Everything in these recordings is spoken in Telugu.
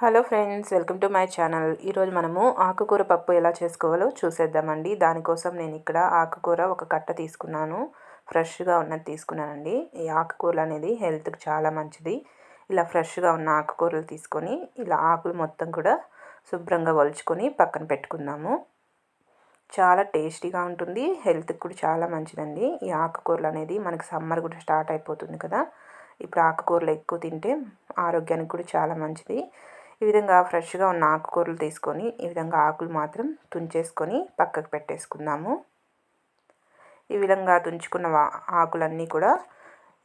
Hello friends, welcome to my channel. ఈరోజు మనము ఆకుకూర పప్పు ఎలా చేసుకోవాలో చూసేద్దామండి. దానికోసం నేను ఇక్కడ ఆకుకూర ఒక కట్ట తీసుకున్నాను. ఫ్రెష్గా ఉన్నది తీసుకున్నానండి. ఈ ఆకుకూరలు అనేది హెల్త్కి చాలా మంచిది. ఇలా ఫ్రెష్గా ఉన్న ఆకుకూరలు తీసుకొని ఇలా ఆకులు మొత్తం కూడా శుభ్రంగా ఒలుచుకొని పక్కన పెట్టుకుందాము. చాలా టేస్టీగా ఉంటుంది, హెల్త్కి కూడా చాలా మంచిదండి. ఈ ఆకుకూరలు అనేది మనకి సమ్మర్ కూడా స్టార్ట్ అయిపోతుంది కదా. ఇప్పుడు ఆకుకూరలు ఎక్కువ తింటే ఆరోగ్యానికి కూడా చాలా మంచిది. ఈ విధంగా ఫ్రెష్గా ఉన్న ఆకుకూరలు తీసుకొని ఈ విధంగా ఆకులు మాత్రం తుంచేసుకొని పక్కకు పెట్టేసుకుందాము. ఈ విధంగా తుంచుకున్న ఆకులన్నీ కూడా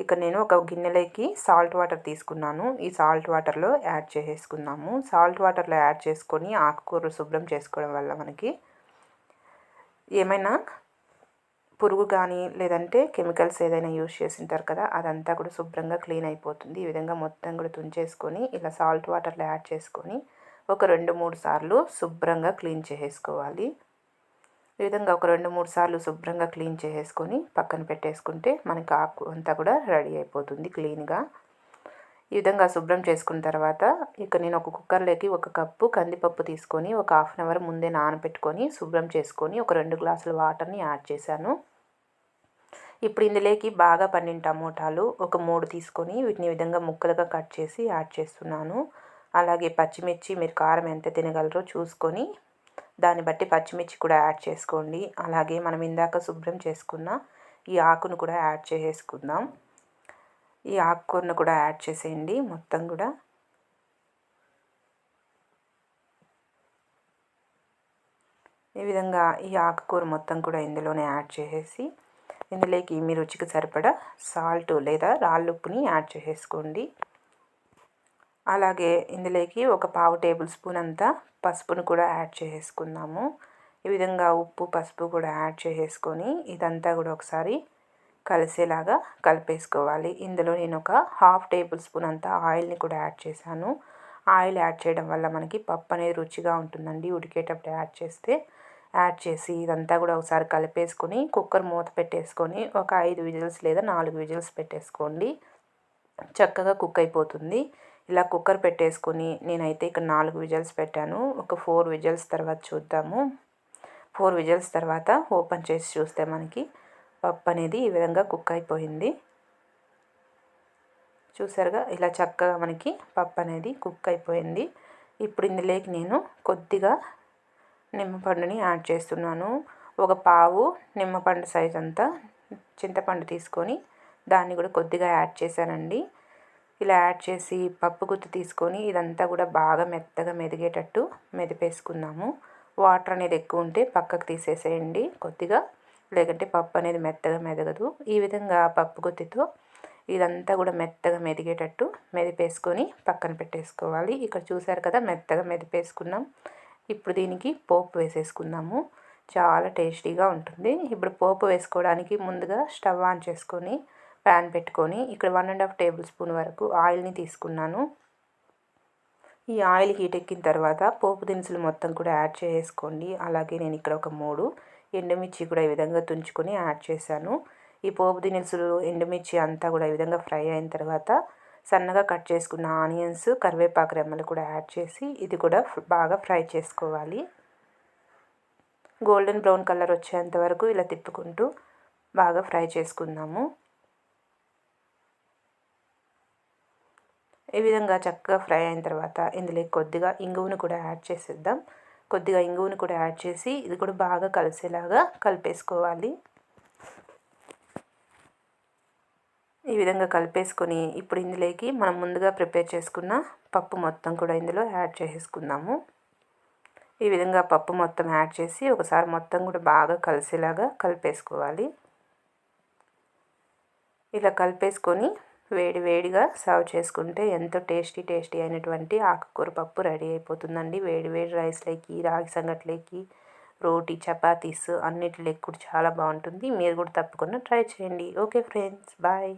ఇక నేను ఒక గిన్నెలోకి సాల్ట్ వాటర్ తీసుకున్నాను. ఈ సాల్ట్ వాటర్లో యాడ్ చేసేసుకుందాము. సాల్ట్ వాటర్లో యాడ్ చేసుకొని ఆకుకూరలు శుభ్రం చేసుకోవడం వల్ల మనకి ఏమైనా పురుగు కానీ లేదంటే కెమికల్స్ ఏదైనా యూజ్ చేసింటారు కదా, అదంతా కూడా శుభ్రంగా క్లీన్ అయిపోతుంది. ఈ విధంగా మొత్తం కూడా తుంచేసుకొని ఇలా సాల్ట్ వాటర్లో యాడ్ చేసుకొని ఒక 2-3 సార్లు శుభ్రంగా క్లీన్ చేసేసుకోవాలి. ఈ విధంగా ఒక 2-3 సార్లు శుభ్రంగా క్లీన్ చేసేసుకొని పక్కన పెట్టేసుకుంటే మనకి ఆకు అంతా కూడా రెడీ అయిపోతుంది క్లీన్గా. ఈ విధంగా శుభ్రం చేసుకున్న తర్వాత ఇక నేను ఒక కుక్కర్లోకి 1 కప్పు కందిపప్పు తీసుకొని ఒక 1/2 అవర్ ముందే నానబెట్టుకొని శుభ్రం చేసుకొని ఒక 2 గ్లాసుల వాటర్ని యాడ్ చేశాను. ఇప్పుడు ఇందులోకి బాగా పండిన టమోటాలు ఒక 3 తీసుకొని వీటిని ఈ విధంగా ముక్కలుగా కట్ చేసి యాడ్ చేస్తున్నాను. అలాగే పచ్చిమిర్చి మీరు కారం ఎంత తినగలరో చూసుకొని దాన్ని బట్టి పచ్చిమిర్చి కూడా యాడ్ చేసుకోండి. అలాగే మనం ఇందాక శుభ్రం చేసుకున్న ఈ ఆకును కూడా యాడ్ చేసేసుకుందాం. ఈ ఆకుకూరను కూడా యాడ్ చేసేయండి మొత్తం కూడా. ఈ విధంగా ఈ ఆకుకూర మొత్తం కూడా ఇందులోనే యాడ్ చేసేసి ఇందులోకి మీ రుచికి సరిపడా సాల్ట్ లేదా రాళ్ళుప్పుని యాడ్ చేసేసుకోండి. అలాగే ఇందులోకి ఒక 1/2 టేబుల్ స్పూన్ అంతా పసుపును కూడా యాడ్ చేసేసుకుందాము. ఈ విధంగా ఉప్పు పసుపు కూడా యాడ్ చేసేసుకొని ఇదంతా కూడా ఒకసారి కలిసేలాగా కలిపేసుకోవాలి. ఇందులో నేను ఒక 1/2 టేబుల్ స్పూన్ అంతా ఆయిల్ని కూడా యాడ్ చేశాను. ఆయిల్ యాడ్ చేయడం వల్ల మనకి పప్పు అనేది రుచిగా ఉంటుందండి. ఉడికేటప్పుడు యాడ్ చేసి ఇదంతా కూడా ఒకసారి కలిపేసుకొని కుక్కర్ మూత పెట్టేసుకొని ఒక 5 విజిల్స్ లేదా 4 విజిల్స్ పెట్టేసుకోండి. చక్కగా కుక్ అయిపోతుంది. ఇలా కుక్కర్ పెట్టేసుకొని నేనైతే ఇక్కడ 4 విజిల్స్ పెట్టాను. ఒక 4 విజిల్స్ తర్వాత చూద్దాము. 4 విజిల్స్ తర్వాత ఓపెన్ చేసి చూస్తే మనకి పప్పు అనేది ఈ విధంగా కుక్ అయిపోయింది. చూసారుగా, ఇలా చక్కగా మనకి పప్పు అనేది కుక్ అయిపోయింది. ఇప్పుడు ఇందులోకి నేను కొద్దిగా నిమ్మపండుని యాడ్ చేస్తున్నాను. ఒక పావు నిమ్మపండు సైజ్ అంతా చింతపండు తీసుకొని దాన్ని కూడా కొద్దిగా యాడ్ చేశానండి. ఇలా యాడ్ చేసి పప్పు గుత్తి తీసుకొని ఇదంతా కూడా బాగా మెత్తగా మెదిగేటట్టు మెదిపేసుకుందాము. వాటర్ అనేది ఎక్కువ ఉంటే పక్కకు తీసేసేయండి కొద్దిగా, లేదంటే పప్పు అనేది మెత్తగా మెదగదు. ఈ విధంగా పప్పు గుత్తితో ఇదంతా కూడా మెత్తగా మెదిగేటట్టు మెదిపేసుకొని పక్కన పెట్టేసుకోవాలి. ఇక్కడ చూసారు కదా, మెత్తగా మెదిపేసుకున్నాం. ఇప్పుడు దీనికి పోపు వేసేసుకుందాము. చాలా టేస్టీగా ఉంటుంది. ఇప్పుడు పోపు వేసుకోవడానికి ముందుగా స్టవ్ ఆన్ చేసుకొని ప్యాన్ పెట్టుకొని ఇక్కడ 1.5 టేబుల్ స్పూన్ వరకు ఆయిల్ని తీసుకున్నాను. ఈ ఆయిల్ హీట్ ఎక్కిన తర్వాత పోపు దినుసులు మొత్తం కూడా యాడ్ చేసుకోండి. అలాగే నేను ఇక్కడ ఒక 3 ఎండుమిర్చి కూడా ఈ విధంగా తుంచుకొని యాడ్ చేశాను. ఈ పోపు దినుసులు ఎండుమిర్చి అంతా కూడా ఈ విధంగా ఫ్రై అయిన తర్వాత సన్నగా కట్ చేసుకున్న ఆనియన్స్ కరివేపాకు రెమ్మలు కూడా యాడ్ చేసి ఇది కూడా బాగా ఫ్రై చేసుకోవాలి. గోల్డెన్ బ్రౌన్ కలర్ వచ్చేంత వరకు ఇలా తిప్పుకుంటూ బాగా ఫ్రై చేసుకుందాము. ఈ విధంగా చక్కగా ఫ్రై అయిన తర్వాత ఇందులో కొద్దిగా ఇంగువను కూడా యాడ్ చేసేద్దాం. కొద్దిగా ఇంగువను కూడా యాడ్ చేసి ఇది కూడా బాగా కలిసేలాగా కలిపేసుకోవాలి. ఈ విధంగా కలిపేసుకొని ఇప్పుడు ఇందులోకి మనం ముందుగా ప్రిపేర్ చేసుకున్న పప్పు మొత్తం కూడా ఇందులో యాడ్ చేసేసుకుందాము. ఈ విధంగా పప్పు మొత్తం యాడ్ చేసి ఒకసారి మొత్తం కూడా బాగా కలిసేలాగా కలిపేసుకోవాలి. ఇలా కలిపేసుకొని వేడిగా సర్వ్ చేసుకుంటే ఎంతో టేస్టీ అయినటువంటి ఆకుకూర పప్పు రెడీ అయిపోతుందండి. వేడి రైస్లోకి, రాగి సంగట్లోకి, రోటీ చపాతీస్ అన్నిటిలోకి కూడా చాలా బాగుంటుంది. మీరు కూడా తప్పకుండా ట్రై చేయండి. Okay friends, bye.